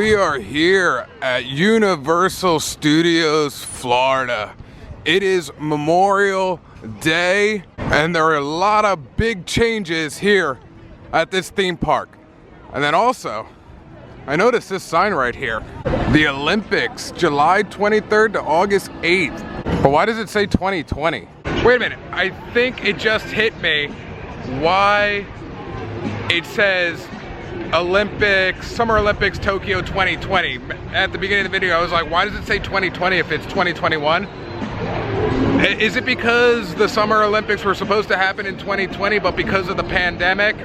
We are here at Universal Studios, Florida. It is Memorial Day, and there are a lot of big changes here at this theme park. And then also, I noticed this sign right here. The Olympics, July 23rd to August 8th. But why does it say 2020? Wait a minute, I think it just hit me why it says Olympics, Summer Olympics, Tokyo 2020. At the beginning of the video, I was like, why does it say 2020 if it's 2021? Is it because the Summer Olympics were supposed to happen in 2020, but because of the pandemic,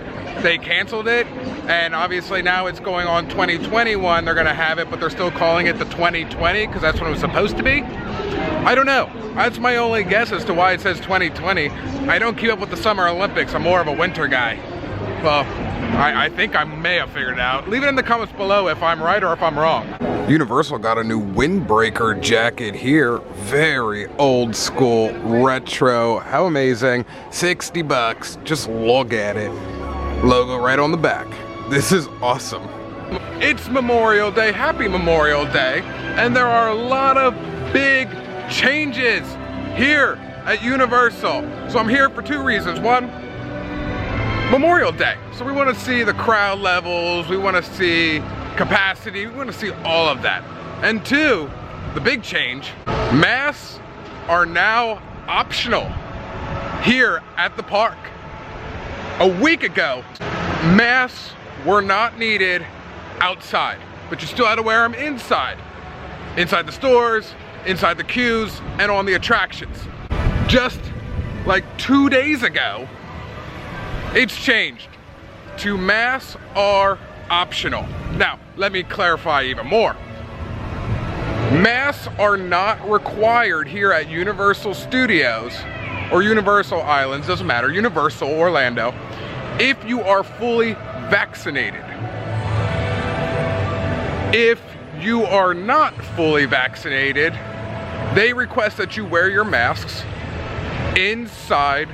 they canceled it? And obviously now it's going on 2021, they're gonna have it, but they're still calling it the 2020 because that's what it was supposed to be? I don't know. That's my only guess as to why it says 2020. I don't keep up with the Summer Olympics. I'm more of a winter guy. Well, I think I may have figured it out. Leave it in the comments below if I'm right or if I'm wrong. Universal got a new windbreaker jacket here. Very old school, retro. How amazing. 60 bucks. Just look at it. Logo right on the back. This is awesome. It's Memorial Day. Happy Memorial Day. And there are a lot of big changes here at Universal. So I'm here for two reasons. One, Memorial Day. So we want to see the crowd levels, we want to see capacity, we want to see all of that. And two, the big change, masks are now optional here at the park. A week ago, masks were not needed outside, but you still had to wear them inside. Inside the stores, inside the queues, and on the attractions. Just like 2 days ago, it's changed to masks are optional. Now, let me clarify even more. Masks are not required here at Universal Studios or Universal Islands, doesn't matter, Universal Orlando, if you are fully vaccinated. If you are not fully vaccinated, they request that you wear your masks inside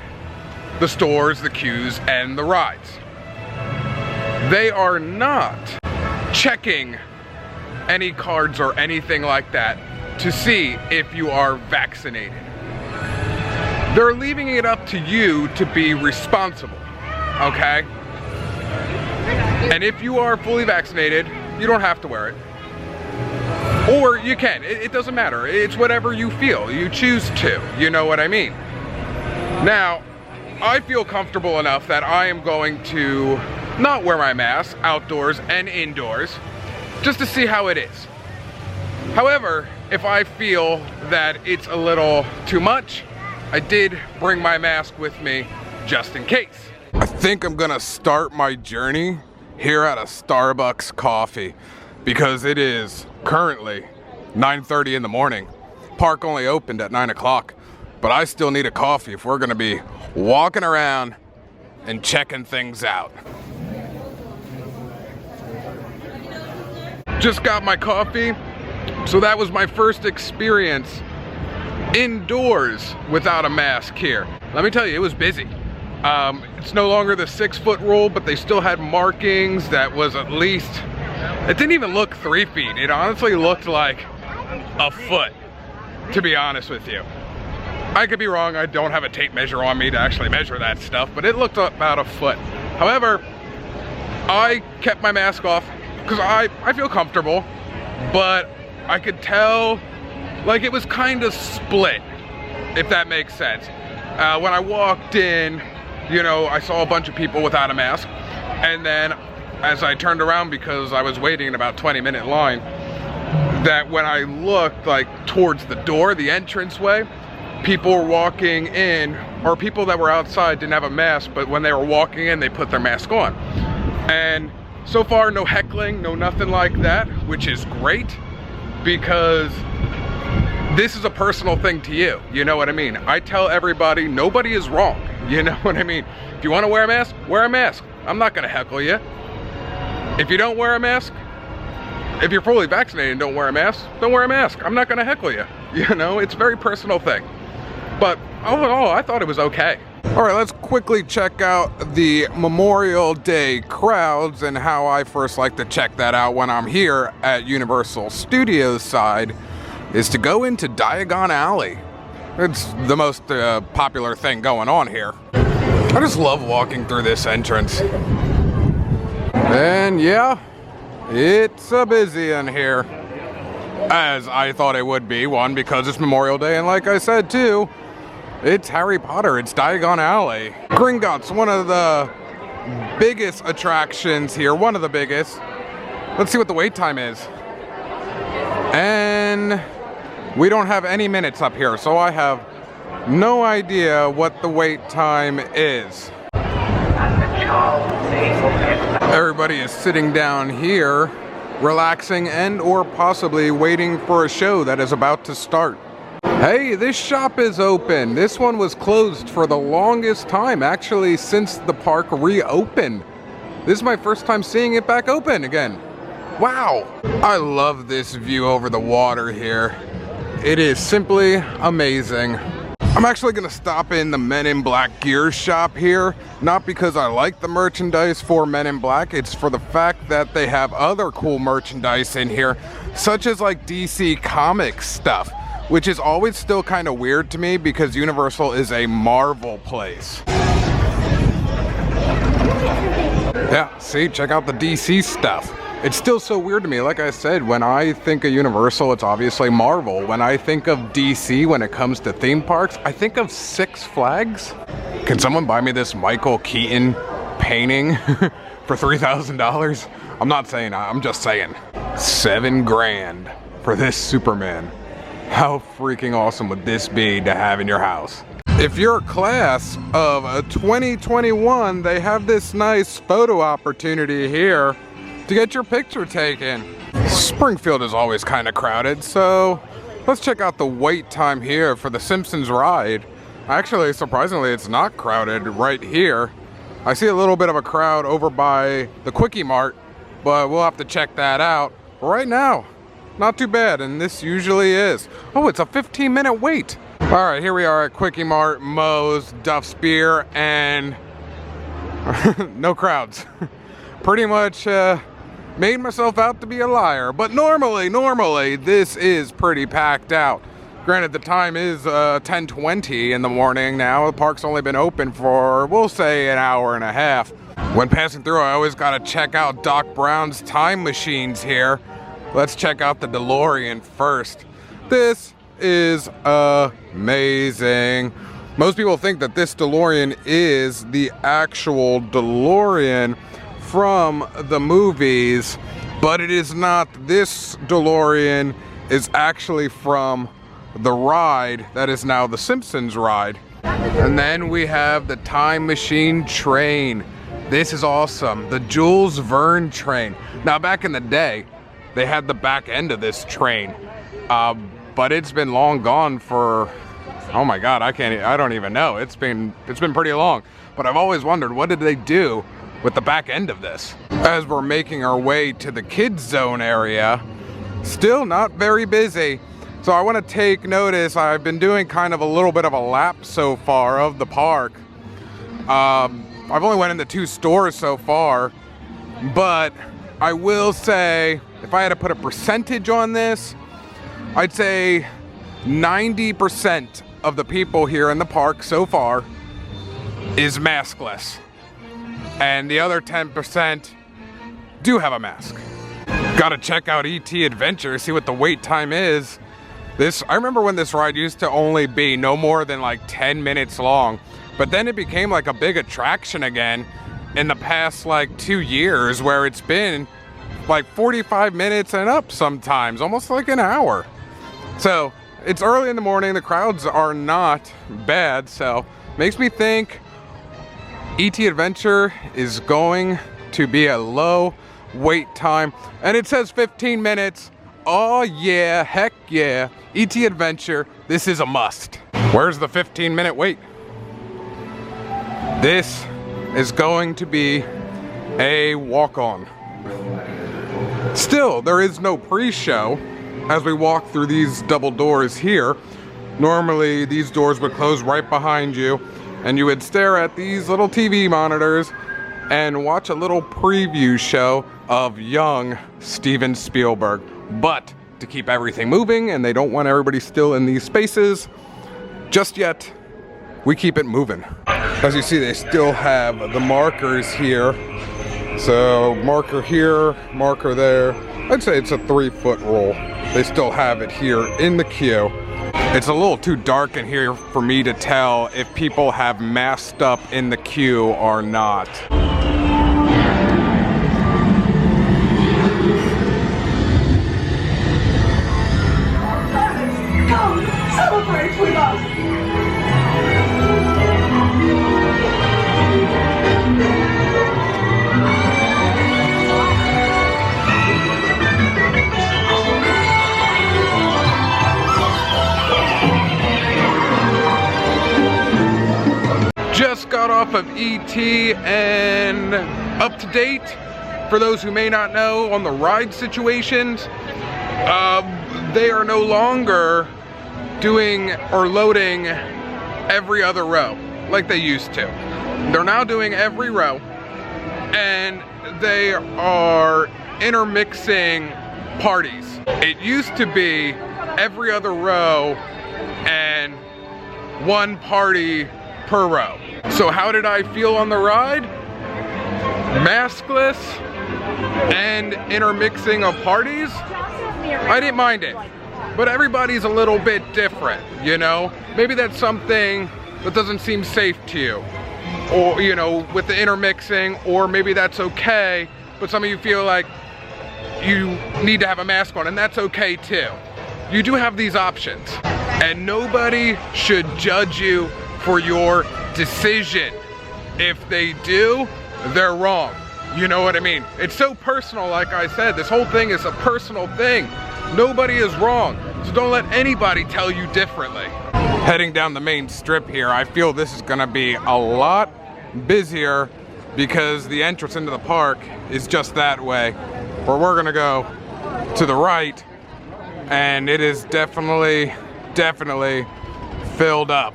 the stores, the queues, and the rides. They are not checking any cards or anything like that to see if you are vaccinated. They're leaving it up to you to be responsible, okay? And if you are fully vaccinated, you don't have to wear it. Or you can, it doesn't matter. It's whatever you feel, you choose to, you know what I mean? Now, I feel comfortable enough that I am going to not wear my mask outdoors and indoors just to see how it is. However, if I feel that it's a little too much, I did bring my mask with me just in case. I think I'm gonna start my journey here at a Starbucks coffee because it is currently 9:30 in the morning. Park only opened at 9 o'clock, but I still need a coffee if we're gonna be walking around and checking things out. Just got my coffee, so that was my first experience indoors without a mask here. Let me tell you, it was busy. It's no longer the 6-foot rule, but they still had markings that was at least, it didn't even look 3 feet. It honestly looked like a foot, to be honest with you. I could be wrong, I don't have a tape measure on me to actually measure that stuff, but it looked about a foot. However, I kept my mask off because I feel comfortable, but I could tell like it was kind of split, if that makes sense. When I walked in, you know, I saw a bunch of people without a mask, and then as I turned around because I was waiting in about 20-minute line, that when I looked like towards the door, the entranceway, people were walking in, or people that were outside didn't have a mask, but when they were walking in, they put their mask on. And so far, no heckling, no nothing like that, which is great, because this is a personal thing to you, you know what I mean? I tell everybody, nobody is wrong, you know what I mean? If you want to wear a mask, wear a mask. I'm not gonna heckle you. If you don't wear a mask, if you're fully vaccinated and don't wear a mask, don't wear a mask. I'm not gonna heckle you. You know, it's a very personal thing. But all in all, I thought it was okay. All right, let's quickly check out the Memorial Day crowds and how I first like to check that out when I'm here at Universal Studios side is to go into Diagon Alley. It's the most popular thing going on here. I just love walking through this entrance. And yeah, it's busy in here, as I thought it would be. One, because it's Memorial Day, and like I said too, it's Harry Potter, it's Diagon Alley. Gringotts, one of the biggest attractions here, one of the biggest. Let's see what the wait time is. And we don't have any minutes up here, so I have no idea what the wait time is. Everybody is sitting down here, relaxing and or possibly waiting for a show that is about to start. Hey, this shop is open. This one was closed for the longest time, actually since the park reopened. This is my first time seeing it back open again. Wow, I love this view over the water here. It is simply amazing. I'm actually gonna stop in the Men in Black gear shop here, not because I like the merchandise for Men in Black, it's for the fact that they have other cool merchandise in here, such as like DC Comics stuff, which is always still kind of weird to me because Universal is a Marvel place. Yeah, see, check out the DC stuff. It's still so weird to me. Like I said, when I think of Universal, it's obviously Marvel. When I think of DC, when it comes to theme parks, I think of Six Flags. Can someone buy me this Michael Keaton painting for $3,000? I'm not saying, I'm just saying. $7 grand for this Superman. How freaking awesome would this be to have in your house? If you're a class of 2021, they have this nice photo opportunity here to get your picture taken. Springfield is always kind of crowded, so let's check out the wait time here for the Simpsons ride. Actually, surprisingly, it's not crowded right here. I see a little bit of a crowd over by the Quickie Mart, but we'll have to check that out. But right now, not too bad, and this usually is. Oh, it's a 15-minute wait. All right, here we are at Quickie Mart, Moe's, Duff's Beer, and no crowds. Pretty much made myself out to be a liar, but normally this is pretty packed out. Granted, the time is 10:20 in the morning now. The park's only been open for, we'll say, an hour and a half. When passing through, I always gotta check out Doc Brown's time machines here. Let's check out the DeLorean first. This is amazing. Most people think that this DeLorean is the actual DeLorean from the movies, but it is not. This DeLorean is actually from the ride that is now the Simpsons ride. And then we have the time machine train. This is awesome. The Jules Verne train. Now, back in the day, they had the back end of this train, but it's been long gone for, oh my God, I don't even know. It's been pretty long. But I've always wondered, what did they do with the back end of this? As we're making our way to the kids zone area, still not very busy. So I want to take notice. I've been doing kind of a little bit of a lap so far of the park. I've only went into 2 stores so far, but I will say, if I had to put a percentage on this, I'd say 90% of the people here in the park so far is maskless. And the other 10% do have a mask. Gotta check out E.T. Adventure, see what the wait time is. I remember when this ride used to only be no more than like 10 minutes long, but then it became like a big attraction again in the past like 2 years, where it's been like 45 minutes and up sometimes, almost like an hour. So it's early in the morning, the crowds are not bad, so makes me think E.T. Adventure is going to be a low wait time, and it says 15 minutes. Oh yeah, heck yeah, E.T. Adventure, this is a must. Where's the 15-minute wait? This is going to be a walk-on. Still, there is no pre-show as we walk through these double doors here. Normally, these doors would close right behind you, and you would stare at these little TV monitors and watch a little preview show of young Steven Spielberg. But to keep everything moving, and they don't want everybody still in these spaces just yet, we keep it moving. As you see, they still have the markers here. So marker here, marker there. I'd say it's a 3-foot rule. They still have it here in the queue. It's a little too dark in here for me to tell if people have masked up in the queue or not. Come, celebrate with us! Just got off of ET and up to date. For those who may not know, on the ride situations, they are no longer doing or loading every other row like they used to. They're now doing every row, and they are intermixing parties. It used to be every other row and one party per row. So how did I feel on the ride? Maskless and intermixing of parties? I didn't mind it. But everybody's a little bit different, you know? Maybe that's something that doesn't seem safe to you. Or, you know, with the intermixing, or maybe that's okay, but some of you feel like you need to have a mask on, and that's okay too. You do have these options, and nobody should judge you for your decision. If they do, they're wrong. You know what I mean? It's so personal, like I said. This whole thing is a personal thing. Nobody is wrong, so don't let anybody tell you differently. Heading down the main strip here, I feel this is gonna be a lot busier because the entrance into the park is just that way. Where we're gonna go to the right, and it is definitely filled up.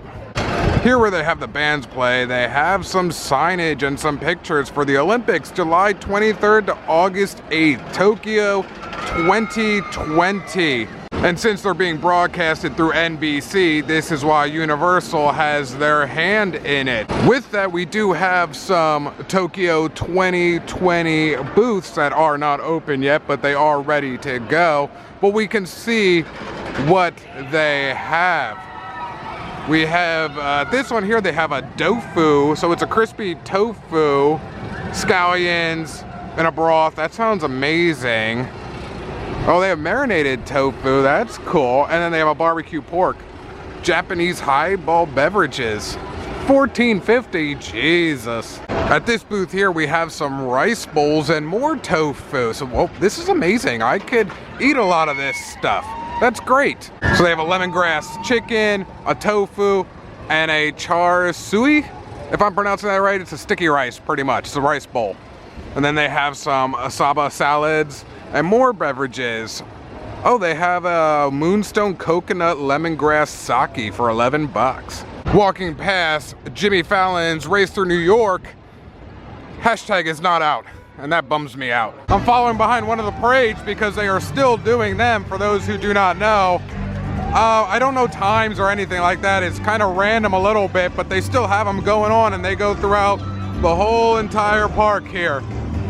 Here where they have the bands play, they have some signage and some pictures for the Olympics, July 23rd to August 8th, Tokyo 2020. And since they're being broadcasted through NBC, this is why Universal has their hand in it. With that, we do have some Tokyo 2020 booths that are not open yet, but they are ready to go. But we can see what they have. We have this one here, they have a tofu, so it's a crispy tofu, scallions in a broth. That sounds amazing. Oh, they have marinated tofu, that's cool. And then they have a barbecue pork. Japanese highball beverages, $14.50, Jesus. At this booth here, we have some rice bowls and more tofu. So, whoa, this is amazing. I could eat a lot of this stuff. That's great. So they have a lemongrass chicken, a tofu, and a char siu. If I'm pronouncing that right, it's a sticky rice, pretty much. It's a rice bowl. And then they have some asaba salads and more beverages. Oh, they have a Moonstone coconut lemongrass sake for 11 bucks. Walking past Jimmy Fallon's Race Through New York, hashtag is not out. And that bums me out. I'm following behind one of the parades because they are still doing them, for those who do not know. I don't know times or anything like that. It's kind of random a little bit, but they still have them going on, and they go throughout the whole entire park here.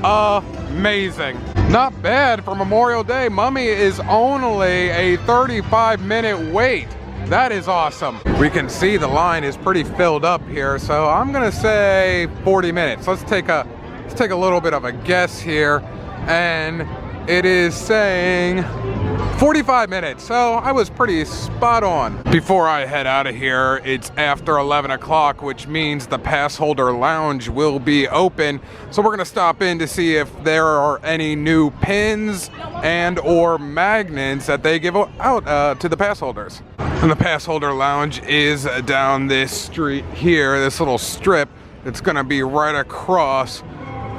Amazing. Not bad for Memorial Day. Mummy is only a 35-minute wait. That is awesome. We can see the line is pretty filled up here, so I'm gonna say 40 minutes. Let's take a little bit of a guess here, and it is saying 45 minutes, so I was pretty spot on. Before I head out of here, it's after 11 o'clock, which means the pass holder lounge will be open. So we're gonna stop in to see if there are any new pins and or magnets that they give out to the pass holders. And the pass holder lounge is down this street here, this little strip. It's gonna be right across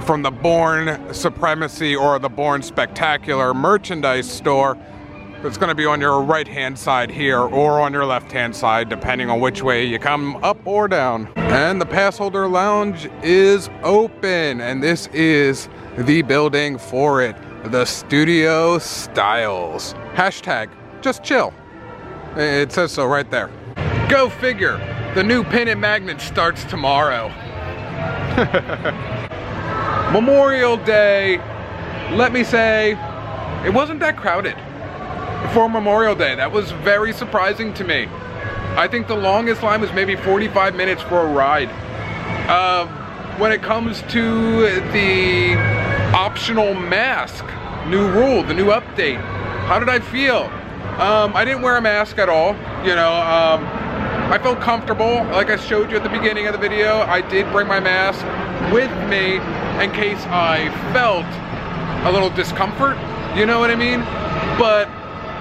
from the Born Supremacy or the Born Spectacular merchandise store. It's gonna be on your right-hand side here or on your left-hand side, depending on which way you come up or down. And the pass holder lounge is open, and this is the building for it. The Studio Styles. Hashtag just chill. It says so right there. Go figure. The new Pin and Magnet starts tomorrow. Memorial Day, let me say, it wasn't that crowded for Memorial Day. That was very surprising to me. I think the longest line was maybe 45 minutes for a ride. When it comes to the optional mask, new rule, the new update, how did I feel? I didn't wear a mask at all, you know. I felt comfortable. Like I showed you at the beginning of the video, I did bring my mask with me in case I felt a little discomfort, you know what I mean? But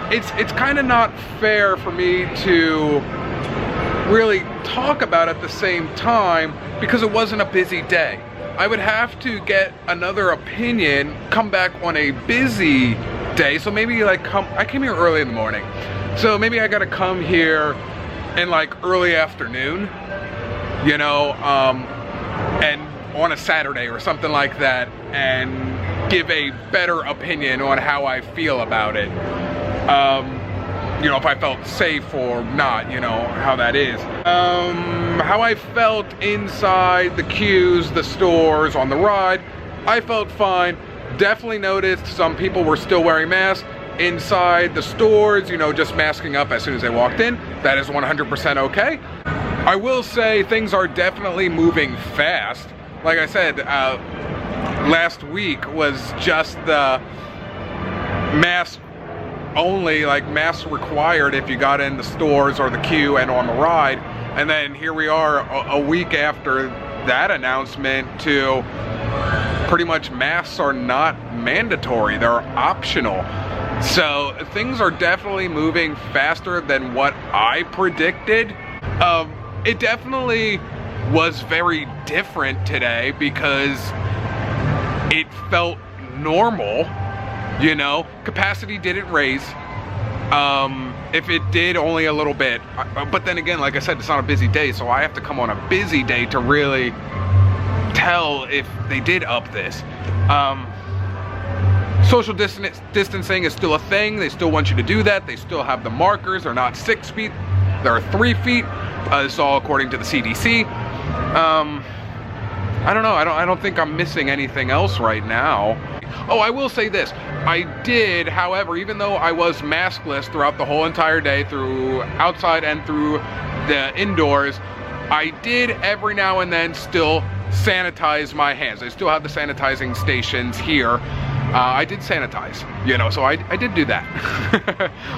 it's kind of not fair for me to really talk about at the same time because it wasn't a busy day. I would have to get another opinion, come back on a busy day. So maybe like I came here early in the morning. So maybe I gotta come here in like early afternoon, you know, and on a Saturday or something like that, and give a better opinion on how I feel about it. You know, if I felt safe or not, you know, how that is. How I felt inside the queues, the stores, on the ride, I felt fine. Definitely noticed some people were still wearing masks inside the stores, you know, just masking up as soon as they walked in. That is 100% okay. I will say things are definitely moving fast. Like I said, last week was just the mask only, like mask required if you got in the stores or the queue and on the ride. And then here we are a week after that announcement to pretty much masks are not mandatory, they're optional. So things are definitely moving faster than what I predicted. It definitely was very different today because it felt normal, you know. Capacity didn't raise. If it did, only a little bit. But then again, like I said, it's not a busy day, so I have to come on a busy day to really tell if they did up this. Social distancing is still a thing. They still want you to do that. They still have the markers. They're not 6 feet. They're 3 feet. This is all according to the CDC. I don't know. I don't think I'm missing anything else right now. Oh, I will say this. I did, however, even though I was maskless throughout the whole entire day, through outside and through the indoors, I did every now and then still sanitize my hands. I still have the sanitizing stations here. I did sanitize, you know, so I did do that.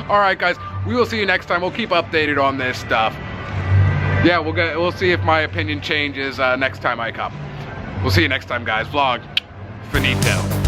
All right, guys, we will see you next time. We'll keep updated on this stuff. Yeah, we'll see if my opinion changes next time I come. We'll see you next time, guys. Vlog finito.